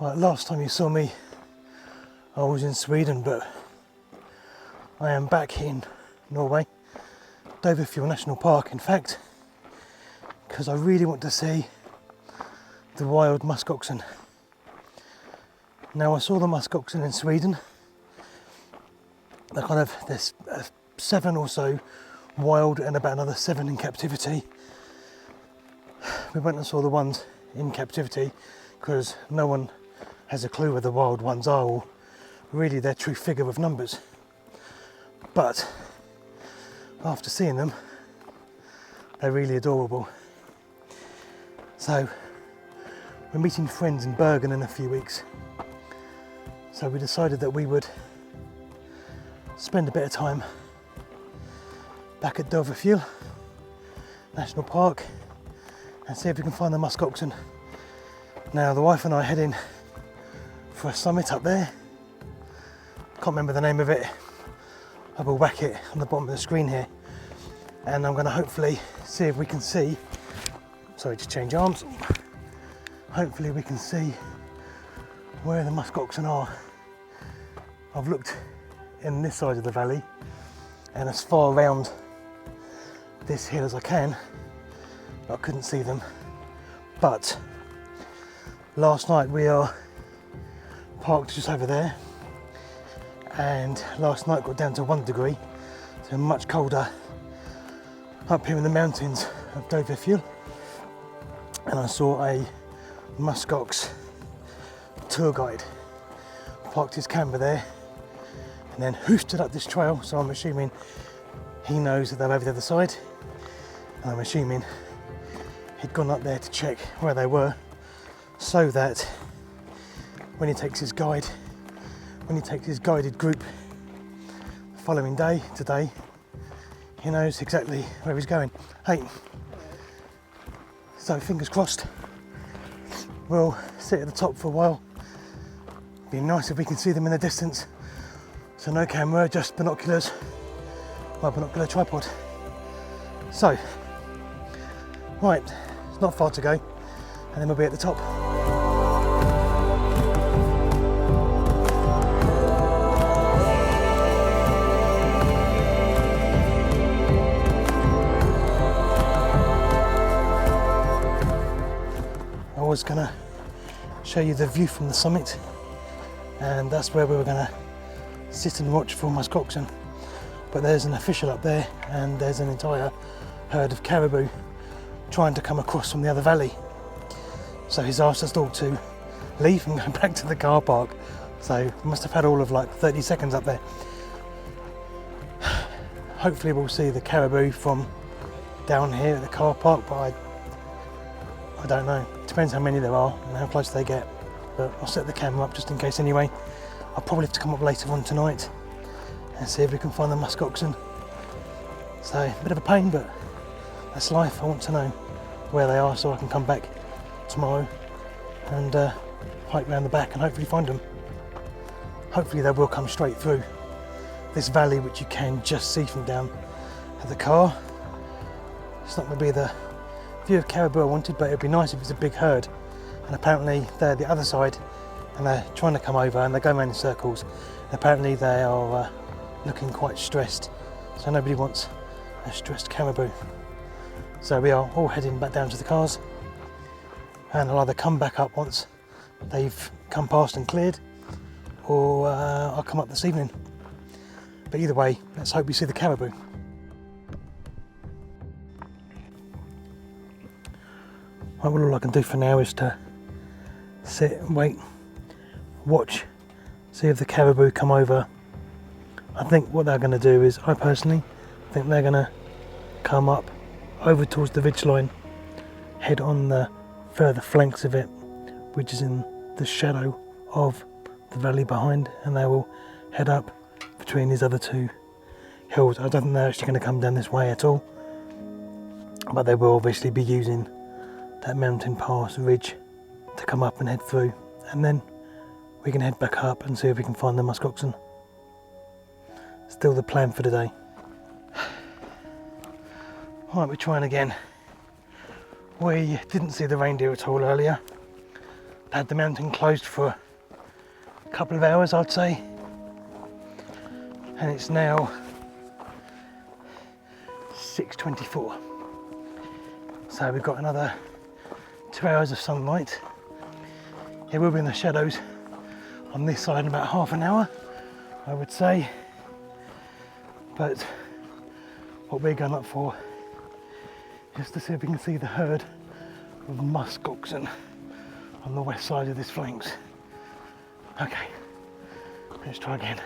Right, last time you saw me, I was in Sweden, but I am back in Norway, Dovrefjell National Park, in fact, because I really want to see the wild musk oxen. Now, I saw the musk oxen in Sweden. There's 7 or so wild and about another 7 in captivity. We went and saw the ones in captivity because no one has a clue where the wild ones are, or really their true figure of numbers. But after seeing them, they're really adorable. So we're meeting friends in Bergen in a few weeks. So we decided that we would spend a bit of time back at Dovrefjell National Park and see if we can find the musk oxen. Now, the wife and I are heading for a summit up there. Can't remember the name of it. I will whack it on the bottom of the screen here, and I'm going to hopefully see if we can see, sorry to change arms, hopefully we can see where the musk oxen are. I've looked in this side of the valley and as far around this hill as I can, but I couldn't see them. But last night we are parked just over there, and last night got down to 1 degree, so much colder up here in the mountains of Dovrefjell, and I saw a musk ox tour guide parked his camera there and then hoofed up this trail, so I'm assuming he knows that they're over the other side, and I'm assuming he'd gone up there to check where they were, so that when he takes his guided group the following day, today, he knows exactly where he's going. Hey, so fingers crossed, we'll sit at the top for a while. Be nice if we can see them in the distance. So no camera, just binoculars, my binocular tripod. So, right, it's not far to go, and then we'll be at the top. I was gonna show you the view from the summit, and that's where we were gonna sit and watch for musk oxen, but there's an official up there and there's an entire herd of caribou trying to come across from the other valley, so he's asked us all to leave and go back to the car park. So we must have had all of like 30 seconds up there. Hopefully we'll see the caribou from down here at the car park, but I don't know. It depends how many there are and how close they get, but I'll set the camera up just in case anyway. I'll probably have to come up later on tonight and see if we can find the musk oxen. So, a bit of a pain, but that's life. I want to know where they are so I can come back tomorrow and hike round the back and hopefully find them. Hopefully they will come straight through this valley, which you can just see from down at the car. It's not going to be the view of caribou I wanted, but it would be nice if it's a big herd. And apparently they're the other side, and they're trying to come over and they're going around in circles. And apparently they are looking quite stressed, so nobody wants a stressed caribou. So we are all heading back down to the cars, and I'll either come back up once they've come past and cleared, or I'll come up this evening. But either way, let's hope we see the caribou. Right, well, all I can do for now is to sit and wait, watch, see if the caribou come over. I think what they're going to do is, I personally think they're going to come up over towards the ridgeline, head on the further flanks of it, which is in the shadow of the valley behind, and they will head up between these other 2 hills. I don't think they're actually going to come down this way at all, but they will obviously be using that mountain pass ridge to come up and head through, and then we can head back up and see if we can find the musk oxen. Still the plan for today. Right, we're trying again. We didn't see the reindeer at all earlier. had the mountain closed for a couple of hours, I'd say, and it's now 6:24. So we've got another 2 hours of sunlight. It will be in the shadows on this side in about half an hour, I would say. But what we're going up for is to see if we can see the herd of musk oxen on the west side of this flanks. Okay, let's try again.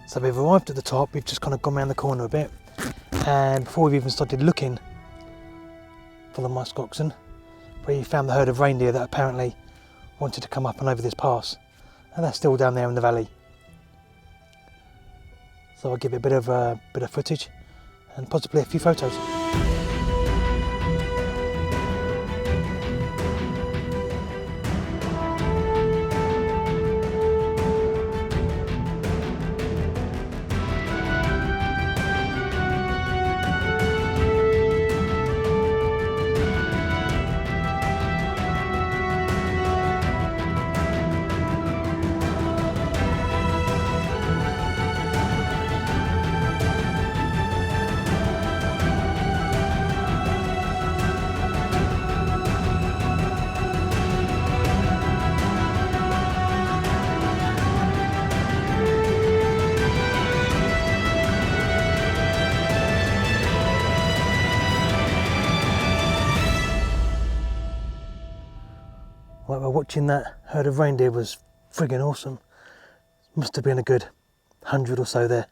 So we've arrived at the top, we've just kind of gone around the corner a bit, and before we've even started looking for the musk oxen, we found the herd of reindeer that apparently wanted to come up and over this pass, and they're still down there in the valley. So I'll give it a bit of footage and possibly a few photos. Right, well, watching that herd of reindeer was friggin' awesome. Must have been a good 100 or so there.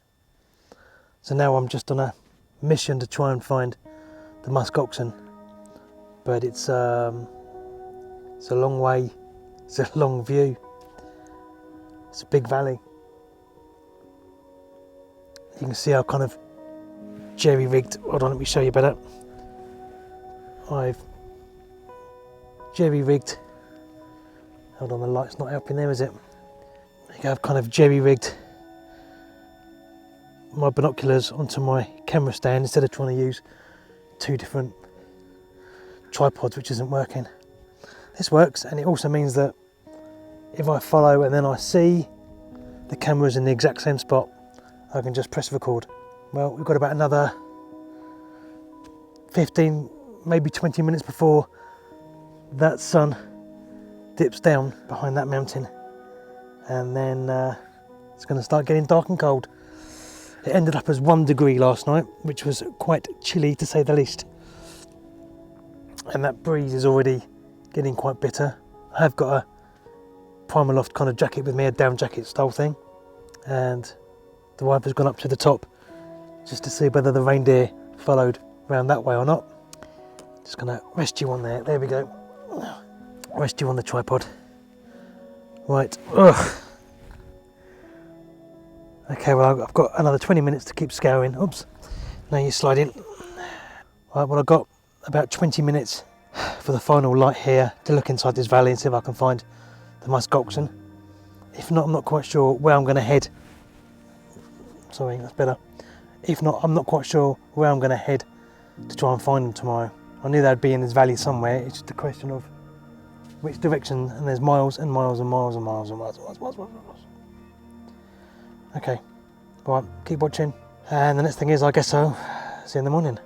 So now I'm just on a mission to try and find the musk oxen, but it's a long way, it's a long view, it's a big valley. You can see how kind of jerry-rigged, hold on, let me show you better. I've jerry-rigged, hold on, the light's not helping there, is it? I've kind of jerry-rigged my binoculars onto my camera stand instead of trying to use two different tripods, which isn't working. This works, and it also means that if I follow and then I see the camera's in the exact same spot, I can just press record. Well, we've got about another 15, maybe 20 minutes before that sun dips down behind that mountain, and then it's going to start getting dark and cold. It ended up as 1 degree last night, which was quite chilly to say the least, and that breeze is already getting quite bitter. I have got a Primaloft kind of jacket with me, a down jacket style thing, and the wife has gone up to the top just to see whether the reindeer followed around that way or not. Just going to rest you on there we go. Rest you on the tripod. Right, ugh. Okay, well, I've got another 20 minutes to keep scouring. Oops, now you slide in. Right, well, I've got about 20 minutes for the final light here to look inside this valley and see if I can find the musk oxen. If not, I'm not quite sure where I'm going to head. Sorry, that's better. If not, I'm not quite sure where I'm going to head to try and find them tomorrow. I knew they'd be in this valley somewhere. It's just a question of which direction, and there's miles and miles and miles and miles and miles and miles. Okay, right, keep watching, and the next thing is, I guess I'll see you in the morning.